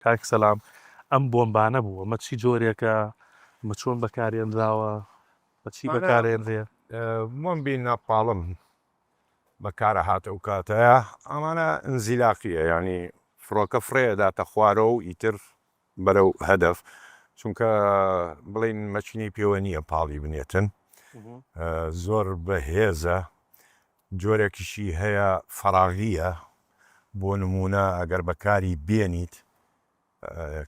کاک سەلام ئەم بۆمبانە بووە ئەمە چی جۆرێکە مە چۆن بەکارێنراوە بە چی بەکارێنرێ بۆمبی نەپاڵم بەکارە هاتە و کاتەیە ئەمانە ئەنزیلاقیە ینی فڕۆکە فرێداتە خوارەوە و ئیتر بەرەو هەدەف چونکە بڵین مەچنی پێوە نییە پاڵی بنێتن زۆر بەهێزە جۆرێکیشی هەیە فەراغیە بۆ نمونە ئەگەر بەکاری بێنیت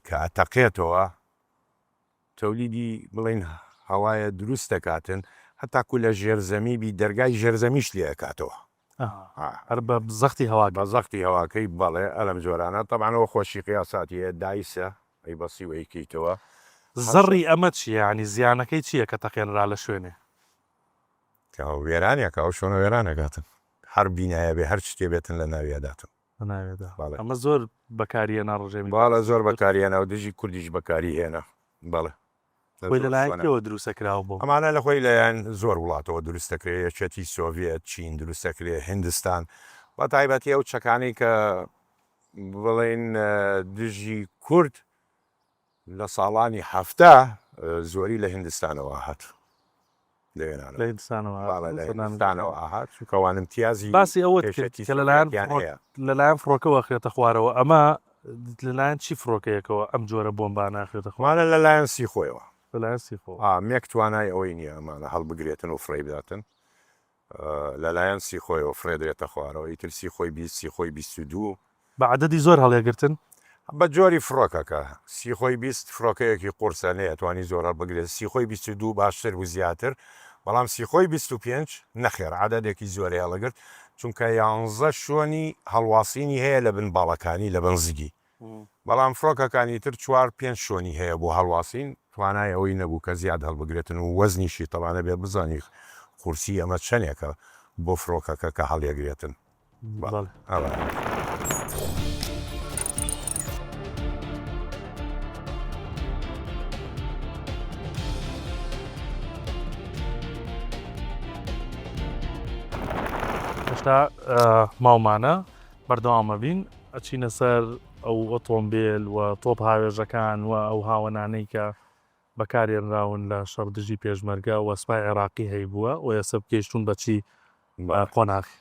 کە ئەتەقێتەوە تەولیدی بڵین هەوایە دروست دەکاتن هەتاکو لە ژێرزەمیبی دەرگای ژێرزەمیش لێ ئەکاتەوە هەر بە زەختی هەوا بە زەختی هەواکەی بەڵێ ئەلەم جۆرانە تەبانەوە خۆشی قیاساتیە دایسە ئەی بەسی وەیکەیتەوە زەڕی ئەمە چیە ینی زیانەکەی چییە کە تەقێنرا لە شوێنێ وێرانێکە ئەو شۆنە وێرانەکاتن هەر بینایە بێ هەر شتێ بێتن لە ناویاداتن ئەمە زۆر بەکاریە ڕژێمی باڵە زۆر بەکاریێنە و دژی کوردیش بەکاری هێنا بەڵێ خۆی لەلایەنەوە دروستەکراوە بۆ ئەمانە لە خۆی لەیان زۆر وڵاتەوە دروستەکرێت یەکێتی سۆڤێت چین دروستەکرێت هندستان بە تایبەتی ئەو چەکانی کە بڵێن دژی کورد لە ساڵانی هەفتە زۆری لە هندستانەوە هات لە هندستانەوە هات چونکەوان امتیازی باسی ئەوەت کە لەلایەن فڕۆکەوە خێتە خوارەوە ئەمە لەلایەن چی فڕۆکەیەکەوە ئەم جۆرە بۆمبانە خێتە خوانە لەلایەن سی خۆیەوە مێک توانای ئەوەی نییە ئەمانە هەڵبگرێتن و فڕێ بداتن لەلایەن سی خۆیەوە فرێدرێتە خوارەوە ئیتر سی خۆی 20 خۆی 22 بە عەدەدی زۆر هەڵێگرتن بە جۆری فڕۆکەکە سی خۆی 20 فڕۆکەیەکی قورسانەیە توانی زۆر هەڵبگرێت سی خۆی 22 باشتر و زیاتر بەڵام سی خۆی 25 نەخێر عەدەدێکی زۆری هەڵەگرت چونکە 11 شوۆنی هەڵواسینی هەیە لە بن باڵەکانی لە بنزگی بەڵام فڕۆکەکانی تر 4-5 شوۆنی هەیە بۆ هەڵواسین توانای ئەوەی نەبوو کە زیاد هەڵبگرێتن و وەزنیشی تەوانە بێ بزانی قورسی ئەمە چەندێکە بۆ فڕۆکەکە کە هەڵێگرێتن هێشتا ماومانە بەردەوامە بین ئەچینە سەر ئەو ئۆتۆمبیل و تۆپ هاوێژەکان و ئەو هاوەنانەی کە بەکارێنراون لە شەڕدژی پێشمەرگە و سوپای عێراقی هەی بووە و ئێستا بکەیشتون بەچی قۆناغی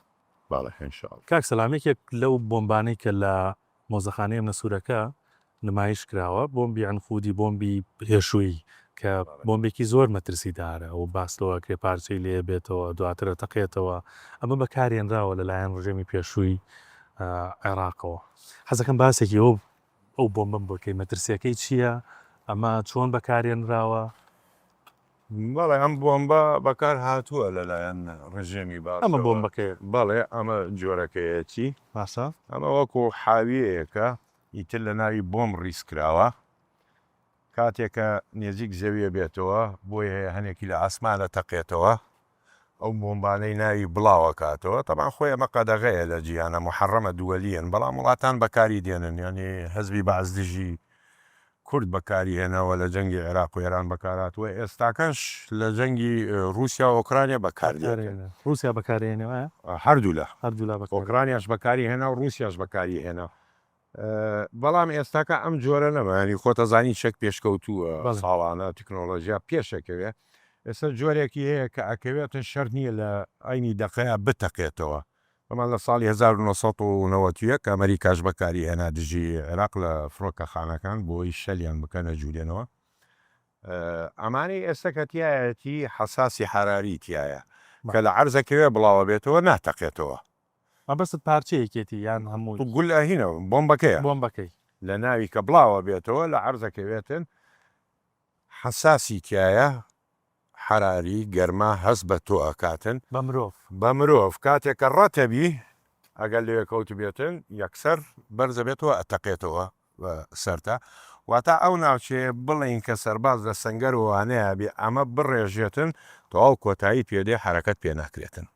کاک سەلامێکێک لەو بۆمبانەی کە لە مۆزەخانەی ئەم نەسوورەکە نمایش کراوە بۆمبی ئەنفودی بۆمبی هێشووی کە بۆمبێکی زۆر مەترسیدارە و باستەوە کرێ پارچەی لێ بێتەوە دواترە تەقێتەوە ئەمە بەکارێنراوە لەلایەن ڕژێمی پێشووی عێراقەوە حەزەکەم باسێکی ئەو بۆمبم بۆکەی مەترسیەکەی چییە ئەمە چۆن بەکارێنراوە بەڵێ ئەم بۆمبە بەکار هاتووە لەلایەن ڕژێمی باش ئەمە بۆمبەکەی بەڵێ ئەمە جۆرەکەیەتی باشە ئەمە وەکو حاویەیەکە ئیتر لە ناوی بۆم ڕیسکراوە کاتێکە نێزیک زەویە بێتەوە بۆیە هەیە هەنێکی لە ئاسمانە تەقێتەوە ئەو بۆمبانەی ناوی بڵاوە کاتەوە تەمان خۆی ئەمە قەدەغەیە لە جیهانە محەڕەمە دووەلیەن بەڵام وڵاتان بەکاری دێنن ینی حەزبی بەعزدژی کورد بەکاری هێنەوە لە جەنگی عێراق و ئێران بەکاراتوە ئێستاکەش لە جەنگی رووسیا و ئۆکرانیا بەکاردێنێن رووسیا بەکارێنەوە هەردوو لە ئۆکرانیاش بەکاری هێنا و رووسیاش بەکاری هێنا بەڵام ئێستاکە ئەم جۆرە نەمانی خۆتەزانی چەک پێشکەوتووە ساڵانە تکنۆلۆژیا پێشەکەوێ ئێستا جۆرێکی هەیە کە ئەکەوێتن شەر نییە لە ئاینی دەقەیە بتەقێتەوە ئەمان لە ساڵی 1990 کە ئەمریکاش بەکاری هێنا دژی عێراق لە فڕۆکە خانەکان بۆی شەلیان بکەنە جوولێنەوە ئەمانی ئێستا کەتیایەتی حەساسی حەراری تایە کە لە عەرزەکەوێ بڵاوە بێتەوە ناتەقێتەوە بەست پارچەیەکێتی یان هەموو گول ئەهینەوە بۆمبەکەی لە ناوی کە بڵاوە بێتەوە لە عەرزەکەوێتن حەساسی تایە حەراری گەرما هەست بە تۆ ئەکاتن بە مرۆڤ کاتێککە ڕەتەبی ئەگەر لێ کەوت بێتن یەکسەر بەرزە بێتەوە ئەتەقێتەوە سەرتا واتە ئەو ناوچێ بڵین کە سەرباز لە سەنگەر وانەیە بێ ئەمە بڕێژێتن تەواو کۆتایی پێدێ حرەکەت پێ ناکرێتن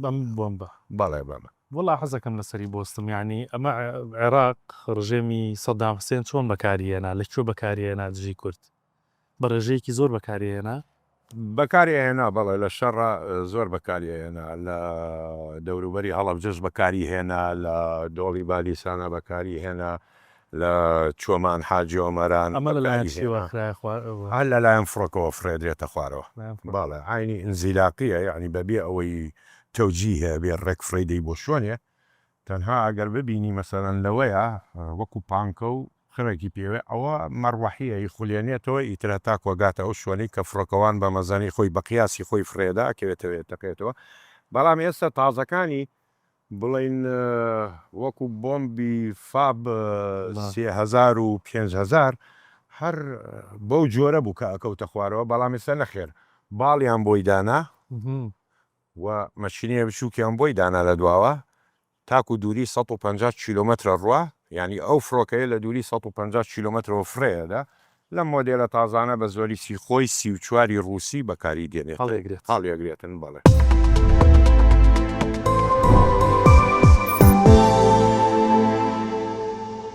بەم بۆمبە بەڵێ بەمە وڵا حەزەکەم لەسەری بۆستم ینی ئەمە عێراق ڕژێمی سەدام حوسێن چۆن بەکارهێنا لەکوێ بەکارهێنا دژی کورد بە ڕێژەیەکی زۆر بەکارهێنا بەکارهێنا بەڵێ لە شەڕە زۆر بەکارهێنا لە دەوروبەری هەڵەبجەش بەکاری هێنا لە دۆڵی بالیسانە بەکاری هێنا لە چۆمان حاجی ئۆمەران ئەمە لەلایەن بەکاری چیوە هێنا. خرای خوار هەر لەلایەن فڕۆکەوە فرێدرێتە خوارەوە باڵێ عینی ئنزیلاقیە یعنی بەبێ ئەوەی تەوجی هەیە بێ ڕێک فرەیدەی بۆ شوێنێ تەنها ئەگەر ببینی مەسەرەن لەوەیە وەکو پانکە و خڕێکی پێوێ ئەوە مەڕوەحیە خولێنێتەوە ئیترە تا کۆگاتە ئەو شوێنەی کە فڕۆکەوان بە مەزانی خۆی بە قیاسی خۆی فرێدا کەوێتەوێت دەکەێتەوە بەڵام ئێستا تازەکانی بڵین وەکو بۆمبی فاب 3000 و 5000 هەر بەو جۆرە بوو کە ئەکەوتە خوارەوە بەڵام ئێستا نەخێر باڵیان بۆی دانا و مەشینە بچووکیان بۆی دانا لە دواوە تاکو دووری 150 کیلومتر ڕوا ینی ئەو فڕۆکەیە لە دووری 150 کیلومترەوە فرەیەدا لە مۆدێلە تازانە بە زۆری سیخۆی 34 رووسی بەکاری دێنێت هەڵێگرێت هەڵێگرێتن بەڵێ.